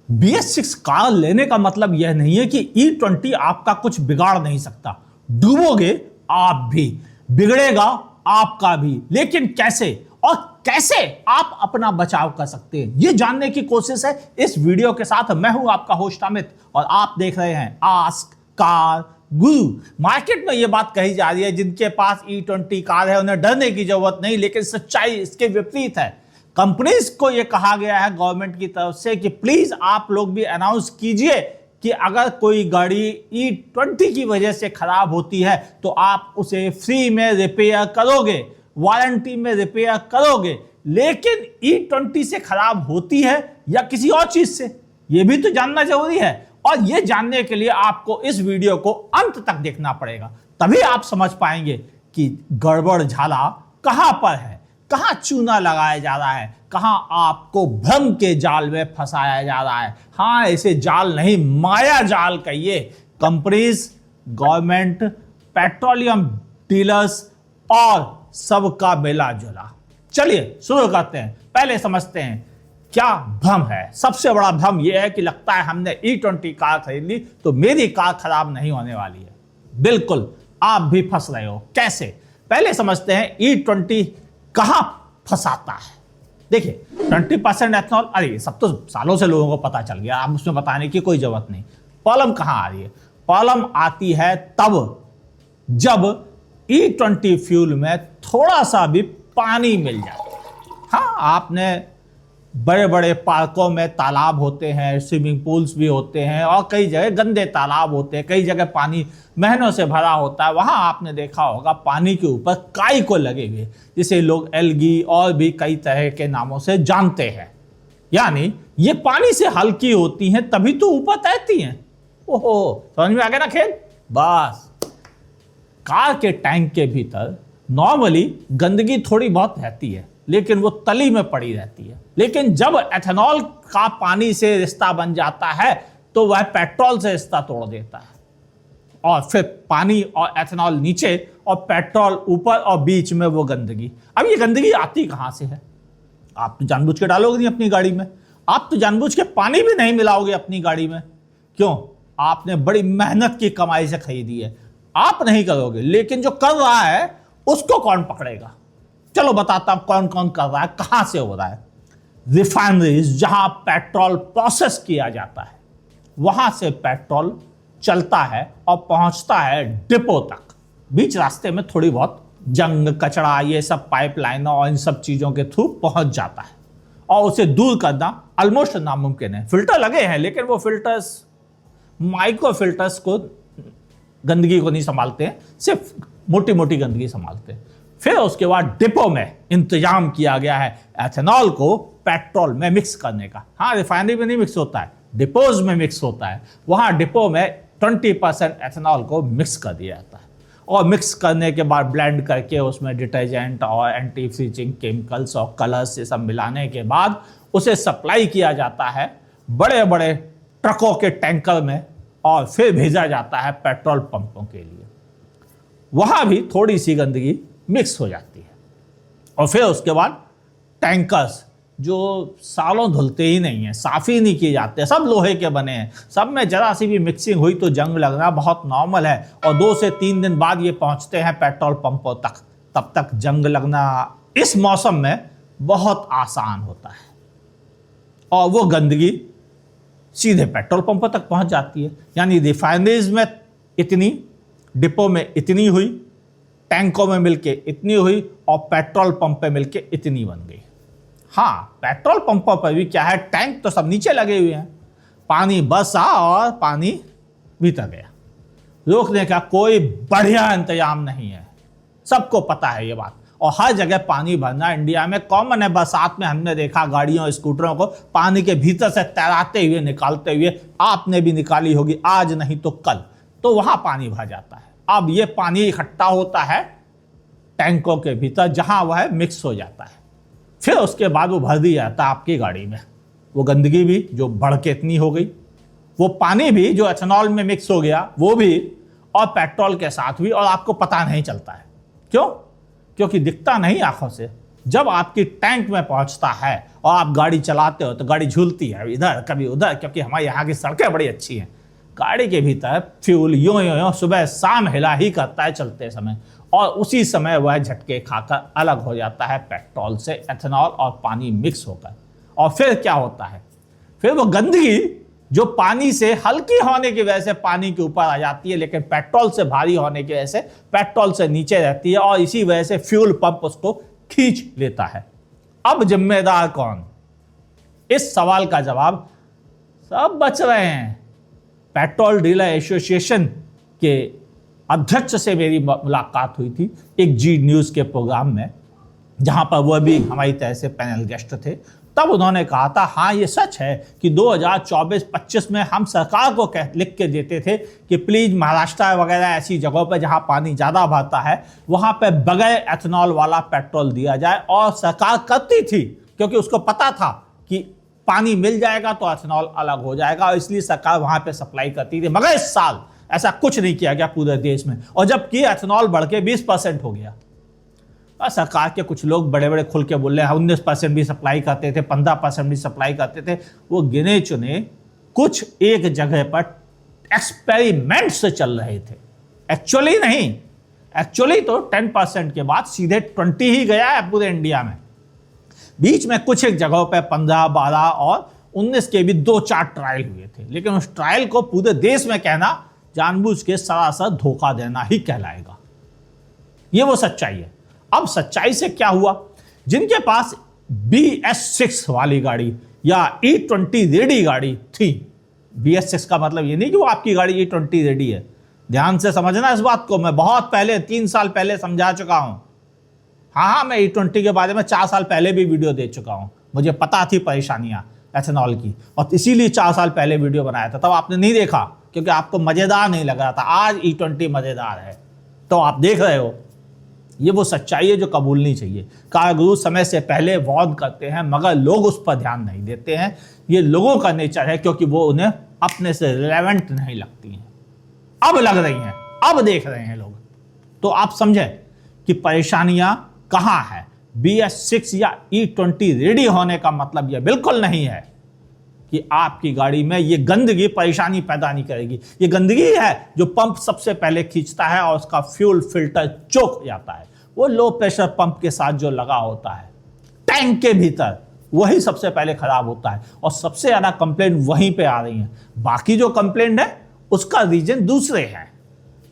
BS6 car लेने का मतलब यह नहीं है कि E20 आपका कुछ बिगाड़ नहीं सकता। डूबोगे आप भी, बिगड़ेगा आपका भी, लेकिन कैसे और कैसे आप अपना बचाव कर सकते हैं, यह जानने की कोशिश है इस वीडियो के साथ। मैं हूं आपका होस्ट अमित और आप देख रहे हैं आस्क कार गुरु। मार्केट में यह बात कही जा रही है जिनके पास E20 कार है उन्हें डरने की जरूरत नहीं, लेकिन सच्चाई इसके विपरीत है। कंपनीज को यह कहा गया है गवर्नमेंट की तरफ से कि प्लीज आप लोग भी अनाउंस कीजिए कि अगर कोई गाड़ी E20 की वजह से खराब होती है तो आप उसे फ्री में रिपेयर करोगे, वारंटी में रिपेयर करोगे। लेकिन E20 से खराब होती है या किसी और चीज से, यह भी तो जानना जरूरी है। और यह जानने के लिए आपको इस वीडियो को अंत तक देखना पड़ेगा, तभी आप समझ पाएंगे कि गड़बड़ झाला कहां पर है, कहां चूना लगाया जा रहा है, कहां आपको भ्रम के जाल में फंसाया जा रहा है। हां, इसे जाल नहीं, माया जाल कहिए। कंपनीज, गवर्नमेंट, पेट्रोलियम डीलर्स और सबका मिला जुला। चलिए शुरू करते हैं। पहले समझते हैं क्या भ्रम है। सबसे बड़ा भ्रम यह है कि लगता है हमने E20 कार खरीद ली तो मेरी कार खराब नहीं होने वाली है। बिल्कुल, आप भी फंस रहे हो। कैसे? पहले समझते हैं E20 कहां फंसाता है। देखिए, 20% एथनॉल, अरे सब तो सालों से लोगों को पता चल गया, अब उसमें बताने की कोई जरूरत नहीं। प्रॉब्लम कहां आ रही है? प्रॉब्लम आती है तब जब E20 फ्यूल में थोड़ा सा भी पानी मिल जाए। हाँ, आपने बड़े बड़े पार्कों में तालाब होते हैं, स्विमिंग पूल्स भी होते हैं और कई जगह गंदे तालाब होते हैं, कई जगह पानी महीनों से भरा होता है। वहां आपने देखा होगा पानी के ऊपर काई को लगे हुए, जिसे लोग एल्गी और भी कई तरह के नामों से जानते हैं। यानी ये पानी से हल्की होती हैं तभी तो ऊपर तैरती हैं। ओहो, समझ में आ गया ना खेल? बस, कार के टैंक के भीतर नॉर्मली गंदगी थोड़ी बहुत रहती है, लेकिन वो तली में पड़ी रहती है। लेकिन जब एथेनॉल का पानी से रिश्ता बन जाता है तो वह पेट्रोल से रिश्ता तोड़ देता है, और फिर पानी और एथेनॉल नीचे और पेट्रोल ऊपर और बीच में वो गंदगी। अब ये गंदगी आती कहां से है? आप तो जानबूझ के डालोगे नहीं अपनी गाड़ी में, आप तो जानबूझ के पानी भी नहीं मिलाओगे अपनी गाड़ी में। क्यों? आपने बड़ी मेहनत की कमाई से खरीदी है, आप नहीं करोगे। लेकिन जो कर रहा है उसको कौन पकड़ेगा? चलो बताता हूं कौन कौन कर रहा है, कहां से हो रहा है। रिफाइनरीज, जहां पेट्रोल प्रोसेस किया जाता है, वहां से पेट्रोल चलता है और पहुंचता है डिपो तक। बीच रास्ते में थोड़ी बहुत जंग, कचरा, ये सब पाइपलाइनों और इन सब चीजों के थ्रू पहुंच जाता है, और उसे दूर करना ऑलमोस्ट नामुमकिन है। फिल्टर लगे हैं, लेकिन वो फिल्टर्स, माइक्रो फिल्टर्स को, गंदगी को नहीं संभालते हैं, सिर्फ मोटी मोटी गंदगी संभालते हैं। फिर उसके बाद डिपो में इंतजाम किया गया है एथेनॉल को पेट्रोल में मिक्स करने का। हाँ, रिफाइनरी में नहीं मिक्स होता है, डिपोज में मिक्स होता है। वहां डिपो में 20% एथेनॉल को मिक्स कर दिया जाता है, और मिक्स करने के बाद ब्लेंड करके उसमें डिटर्जेंट और एंटी फ्रीजिंग केमिकल्स और कलर्स ये सब मिलाने के बाद उसे सप्लाई किया जाता है बड़े बड़े ट्रकों के टैंकर में, और फिर भेजा जाता है पेट्रोल पंपों के लिए। वहां भी थोड़ी सी गंदगी मिक्स हो जाती है, और फिर उसके बाद टैंकर्स जो सालों धुलते ही नहीं हैं, साफ ही नहीं किए जाते, सब लोहे के बने हैं, सब में जरा सी भी मिक्सिंग हुई तो जंग लगना बहुत नॉर्मल है। और 2 से 3 दिन बाद ये पहुंचते हैं पेट्रोल पंपों तक, तब तक जंग लगना इस मौसम में बहुत आसान होता है, और वो गंदगी सीधे पेट्रोल पंपों तक पहुंच जाती है। यानी रिफाइनरीज में इतनी, डिपो में इतनी हुई, टैंकों में मिलके इतनी हुई, और पेट्रोल पंप पे मिलके इतनी बन गई। हाँ, पेट्रोल पंपों पर भी क्या है, टैंक तो सब नीचे लगे हुए हैं, पानी बसा और पानी भीतर गया, रोकने का कोई बढ़िया इंतजाम नहीं है। सबको पता है ये बात, और हर जगह पानी भरना इंडिया में कॉमन है। बरसात में हमने देखा गाड़ियों, स्कूटरों को पानी के भीतर से तैराते हुए, निकालते हुए, आपने भी निकाली होगी, आज नहीं तो कल, तो वहां पानी भर जाता है। अब ये पानी इकट्ठा होता है टैंकों के भीतर, जहां वह मिक्स हो जाता है। फिर उसके बाद वो भर दिया जाता है आपकी गाड़ी में। वो गंदगी भी जो बढ़ के इतनी हो गई, वो पानी भी जो एथेनॉल में मिक्स हो गया वो भी, और पेट्रोल के साथ भी, और आपको पता नहीं चलता है। क्यों? क्योंकि दिखता नहीं आंखों से, जब आपकी टैंक में पहुंचता है और आप गाड़ी चलाते हो तो गाड़ी झूलती है इधर कभी उधर, क्योंकि हमारे यहाँ की सड़कें बड़ी अच्छी हैं। गाड़ी के भीतर फ्यूल यूं यूं सुबह शाम हिला ही करता है चलते समय, और उसी समय वह झटके खाकर अलग हो जाता है पेट्रोल से, एथेनॉल और पानी मिक्स होकर। और फिर क्या होता है, फिर वो गंदगी जो पानी से हल्की होने की वजह से पानी के ऊपर आ जाती है, लेकिन पेट्रोल से भारी होने की वजह से पेट्रोल से नीचे रहती है, और इसी वजह से फ्यूल पंप उसको खींच लेता है। अब जिम्मेदार कौन? इस सवाल का जवाब सब बच रहे हैं। पेट्रोल डीलर एसोसिएशन के अध्यक्ष से मेरी मुलाकात हुई थी एक जी न्यूज़ के प्रोग्राम में, जहां पर वह भी हमारी तरह से पैनल गेस्ट थे। तब उन्होंने कहा था, हाँ ये सच है कि 2024-25 में हम सरकार को लिख के देते थे कि प्लीज़ महाराष्ट्र वगैरह ऐसी जगहों पर जहां पानी ज़्यादा बहता है वहां पर बगैर एथेनॉल वाला पेट्रोल दिया जाए, और सरकार करती थी क्योंकि उसको पता था कि पानी मिल जाएगा तो एथेनॉल अलग हो जाएगा, और इसलिए सरकार वहां पे सप्लाई करती थी। मगर इस साल ऐसा कुछ नहीं किया गया पूरे देश में, और जबकि एथेनॉल बढ़ के 20% हो गया। और सरकार के कुछ लोग बड़े बड़े खुल के बोल रहे हैं 19% भी सप्लाई करते थे, 15% भी सप्लाई करते थे। वो गिने चुने कुछ एक जगह पर एक्सपेरिमेंट से चल रहे थे, एक्चुअली नहीं। एक्चुअली तो 10% के बाद सीधे 20 ही गया है पूरे इंडिया में। बीच में कुछ एक जगहों पे 15, 12 और 19 के भी 2-4 ट्रायल हुए थे, लेकिन उस ट्रायल को पूरे देश में कहना जानबूझ के सरासर धोखा देना ही कहलाएगा। ये वो सच्चाई है। अब सच्चाई से क्या हुआ, जिनके पास BS6 वाली गाड़ी या E20 रेडी गाड़ी थी, BS6 का मतलब ये नहीं कि वो आपकी गाड़ी E20 रेडी है, ध्यान से समझना इस बात को। मैं बहुत पहले 3 साल पहले समझा चुका हूं। हाँ, मैं E20 के बारे में 4 साल पहले भी वीडियो दे चुका हूं। मुझे पता थी परेशानियां एथेनॉल की, और इसीलिए 4 साल पहले वीडियो बनाया था। तब आपने नहीं देखा क्योंकि आपको मज़ेदार नहीं लग रहा था। आज E20 मज़ेदार है तो आप देख रहे हो। ये वो सच्चाई है जो कबूलनी चाहिए। कारगुरु समय से पहले वार्न करते हैं, मगर लोग उस पर ध्यान नहीं देते हैं। ये लोगों का नेचर है, क्योंकि वो उन्हें अपने से रिलेवेंट नहीं लगती हैं। अब लग रही हैं, अब देख रहे हैं लोग। तो आप समझें कि परेशानियां कहां है। BS6 या E20 रेडी होने का मतलब यह बिल्कुल नहीं है कि आपकी गाड़ी में ये गंदगी परेशानी पैदा नहीं करेगी। ये गंदगी है जो पंप सबसे पहले खींचता है और उसका फ्यूल फिल्टर चोक हो जाता है। वो लो प्रेशर पंप के साथ जो लगा होता है टैंक के भीतर, वही सबसे पहले खराब होता है, और सबसे ज्यादा कंप्लेंट वहीं पे आ रही है। बाकी जो कंप्लेंट है उसका रीजन दूसरे हैं।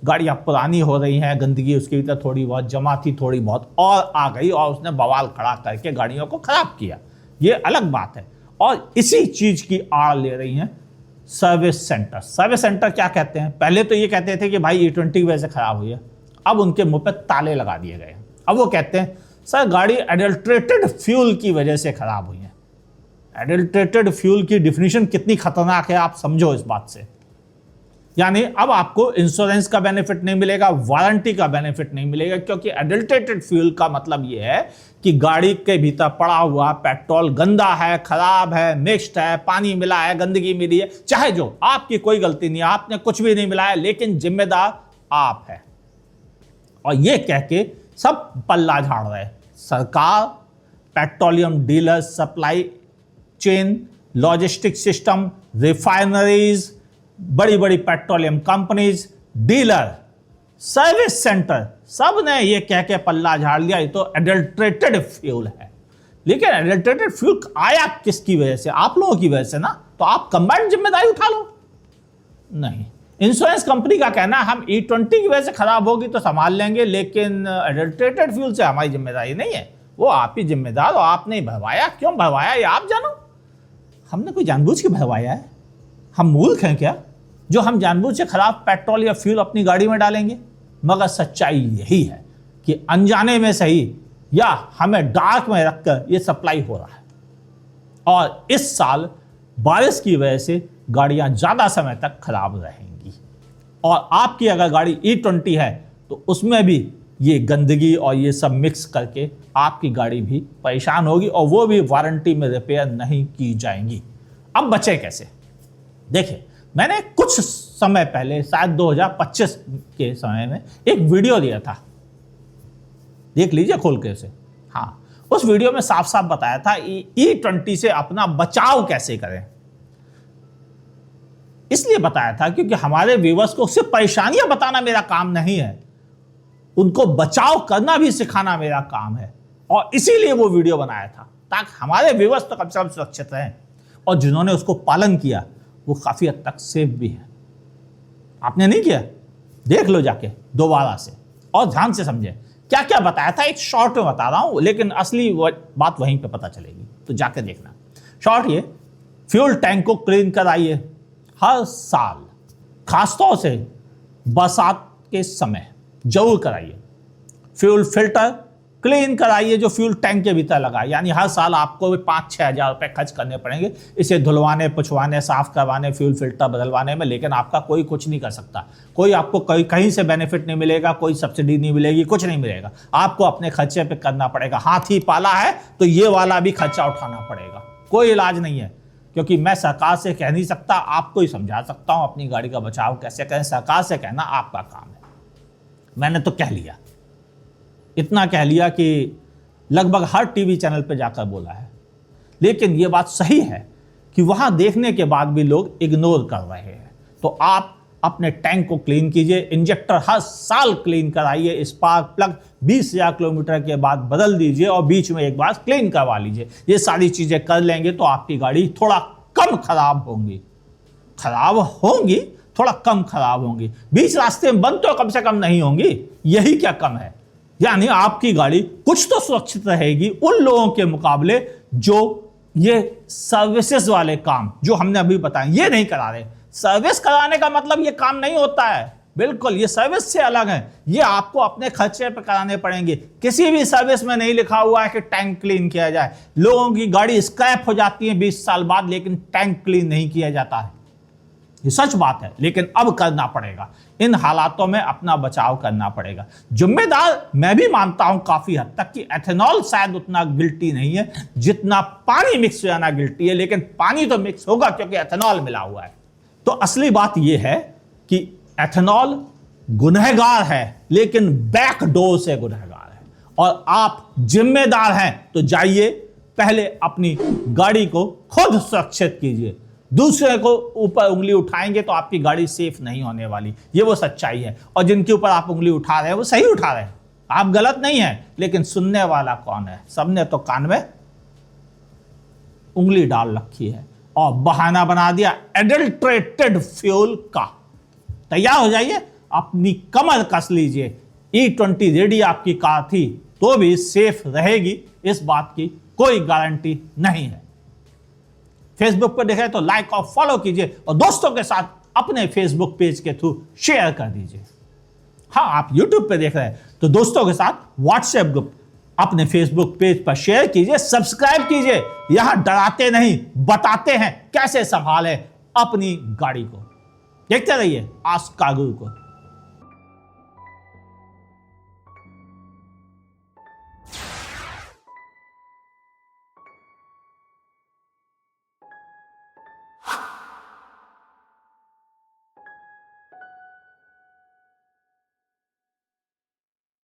गाड़ियां पुरानी हो रही हैं, गंदगी उसके भीतर थोड़ी बहुत जमा थी, थोड़ी बहुत और आ गई और उसने बवाल खड़ा करके गाड़ियों को खराब किया, ये अलग बात है। और इसी चीज की आड़ ले रही हैं सर्विस सेंटर। सर्विस सेंटर क्या कहते हैं? पहले तो ये कहते थे कि भाई E20 की वजह से खराब हुई है, अब उनके मुंह पे ताले लगा दिए गए। अब वो कहते हैं सर गाड़ी एडल्ट्रेटेड फ्यूल की वजह से खराब हुई है। एडल्ट्रेटेड फ्यूल की डिफिनीशन कितनी खतरनाक है आप समझो इस बात से। यानी अब आपको इंश्योरेंस का बेनिफिट नहीं मिलेगा, वारंटी का बेनिफिट नहीं मिलेगा, क्योंकि एडल्ट्रेटेड फ्यूल का मतलब यह है कि गाड़ी के भीतर पड़ा हुआ पेट्रोल गंदा है, खराब है, मिक्स्ड है, पानी मिला है, गंदगी मिली है, चाहे जो, आपकी कोई गलती नहीं, आपने कुछ भी नहीं मिलाया, लेकिन जिम्मेदार आप है। और ये कह के सब पल्ला झाड़ रहे, सरकार, petroleum dealer, supply chain, logistic system, refineries, बड़ी बड़ी petroleum companies, dealer, service centre, सब ने ये कह के पल्ला झाड़ लिया ये तो एडल्ट्रेटेड फ्यूल है। लेकिन एडल्ट्रेटेड फ्यूल आया किसकी वजह से? आप लोगों की वजह से ना। तो आप कंबाइंड जिम्मेदारी उठा लो। नहीं, इंश्योरेंस कंपनी का कहना हम E20 की वजह से खराब होगी तो संभाल लेंगे, लेकिन एडल्ट्रेटेड फ्यूल से हमारी जिम्मेदारी नहीं है, वो आप ही जिम्मेदार हो, आपने भरवाया। क्यों भरवाया ये आप जानो। हमने कोई जानबूझ के भरवाया है? हम मूर्ख हैं क्या जो हम जानबूझ से खराब पेट्रोल या फ्यूल अपनी गाड़ी में डालेंगे? मगर सच्चाई यही है कि अनजाने में सही या हमें डार्क में रखकर ये सप्लाई हो रहा है। और इस साल बारिश की वजह से गाड़ियां ज्यादा समय तक खराब रहेंगी, और आपकी अगर गाड़ी E20 है तो उसमें भी ये गंदगी और ये सब मिक्स करके आपकी गाड़ी भी परेशान होगी, और वो भी वारंटी में रिपेयर नहीं की जाएंगी। अब बचे कैसे? देखिए, मैंने कुछ समय पहले, शायद 2025 के समय में, एक वीडियो दिया था, देख लीजिए खोल के उसे। हाँ, उस वीडियो में साफ साफ बताया था E20 से अपना बचाव कैसे करें। इसलिए बताया था क्योंकि हमारे व्यूअर्स को सिर्फ परेशानियां बताना मेरा काम नहीं है, उनको बचाव करना भी सिखाना मेरा काम है। और इसीलिए वो वीडियो बनाया था ताकि हमारे व्यूअर्स तो कम से कम सुरक्षित रहें, और जिन्होंने उसको पालन किया वो काफी हद तक सेफ भी है। आपने नहीं किया, देख लो जाके दोबारा से और ध्यान से समझे क्या क्या बताया था। एक शॉर्ट में बता रहा हूं, लेकिन असली बात वहीं पे पता चलेगी, तो जाके देखना। शॉर्ट ये, फ्यूल टैंक को क्लीन कराइए हर साल, खासतौर से बरसात के समय जरूर कराइए। फ्यूल फिल्टर क्लीन कराइए जो फ्यूल टैंक के भीतर लगा है, यानी हर साल आपको 5-6 हज़ार रुपये खर्च करने पड़ेंगे इसे धुलवाने, पुछवाने, साफ करवाने, फ्यूल फिल्टर बदलवाने में। लेकिन आपका कोई कुछ नहीं कर सकता, कोई आपको कहीं से बेनिफिट नहीं मिलेगा, कोई सब्सिडी नहीं मिलेगी, कुछ नहीं मिलेगा। आपको अपने खर्चे पे करना पड़ेगा। हाथी पाला है तो ये वाला भी खर्चा उठाना पड़ेगा, कोई इलाज नहीं है। क्योंकि मैं सरकार से कह नहीं सकता, आपको ही समझा सकता हूं अपनी गाड़ी का बचाव कैसे करें। सरकार से कहना आपका काम है। मैंने तो कह लिया, इतना कह लिया कि लगभग हर टीवी चैनल पे जाकर बोला है। लेकिन ये बात सही है कि वहां देखने के बाद भी लोग इग्नोर कर रहे हैं। तो आप अपने टैंक को क्लीन कीजिए, इंजेक्टर हर साल क्लीन कराइए, स्पार्क प्लग 20,000 किलोमीटर के बाद बदल दीजिए और बीच में एक बार क्लीन करवा लीजिए। ये सारी चीजें कर लेंगे तो आपकी गाड़ी थोड़ा कम खराब होंगी, थोड़ा कम खराब होंगी। बीच रास्ते में बंद तो कम से कम नहीं होंगी, यही क्या कम है। यानी आपकी गाड़ी कुछ तो सुरक्षित रहेगी उन लोगों के मुकाबले जो ये सर्विसेज वाले काम जो हमने अभी बताए ये नहीं करा रहे। सर्विस कराने का मतलब ये काम नहीं होता है, बिल्कुल ये सर्विस से अलग है। ये आपको अपने खर्चे पे कराने पड़ेंगे। किसी भी सर्विस में नहीं लिखा हुआ है कि टैंक क्लीन किया जाए। लोगों की गाड़ी स्क्रैप हो जाती है 20 साल बाद, लेकिन टैंक क्लीन नहीं किया जाता है। ये सच बात है, लेकिन अब करना पड़ेगा। इन हालातों में अपना बचाव करना पड़ेगा। जिम्मेदार मैं भी मानता हूं काफी हद तक कि एथेनॉल शायद उतना गिल्टी नहीं है जितना पानी मिक्स हो जाना गिल्टी है, लेकिन पानी तो मिक्स होगा क्योंकि एथेनॉल मिला हुआ है। तो असली बात यह है कि एथेनॉल गुनहगार है, लेकिन बैकडोर से गुनहगार है। और आप जिम्मेदार हैं तो जाइए पहले अपनी गाड़ी को खुद सुरक्षित कीजिए। दूसरे को ऊपर उंगली उठाएंगे तो आपकी गाड़ी सेफ नहीं होने वाली, ये वो सच्चाई है। और जिनके ऊपर आप उंगली उठा रहे हैं वो सही उठा रहे हैं, आप गलत नहीं है। लेकिन सुनने वाला कौन है? सबने तो कान में उंगली डाल रखी है और बहाना बना दिया एडल्ट्रेटेड फ्यूल का। तैयार हो जाइए, अपनी कमर कस लीजिए। E20 रेडी आपकी कार थी तो भी सेफ रहेगी, इस बात की कोई गारंटी नहीं है। फेसबुक पर देखें तो लाइक और फॉलो कीजिए और दोस्तों के साथ अपने फेसबुक पेज के थ्रू शेयर कर दीजिए। हाँ, आप यूट्यूब पे देख रहे हैं तो दोस्तों के साथ व्हाट्सएप ग्रुप अपने फेसबुक पेज पर शेयर कीजिए, सब्सक्राइब कीजिए। यहां डराते नहीं, बताते हैं कैसे संभालें अपनी गाड़ी को। देखते रहिए आस्क कार गुरु को।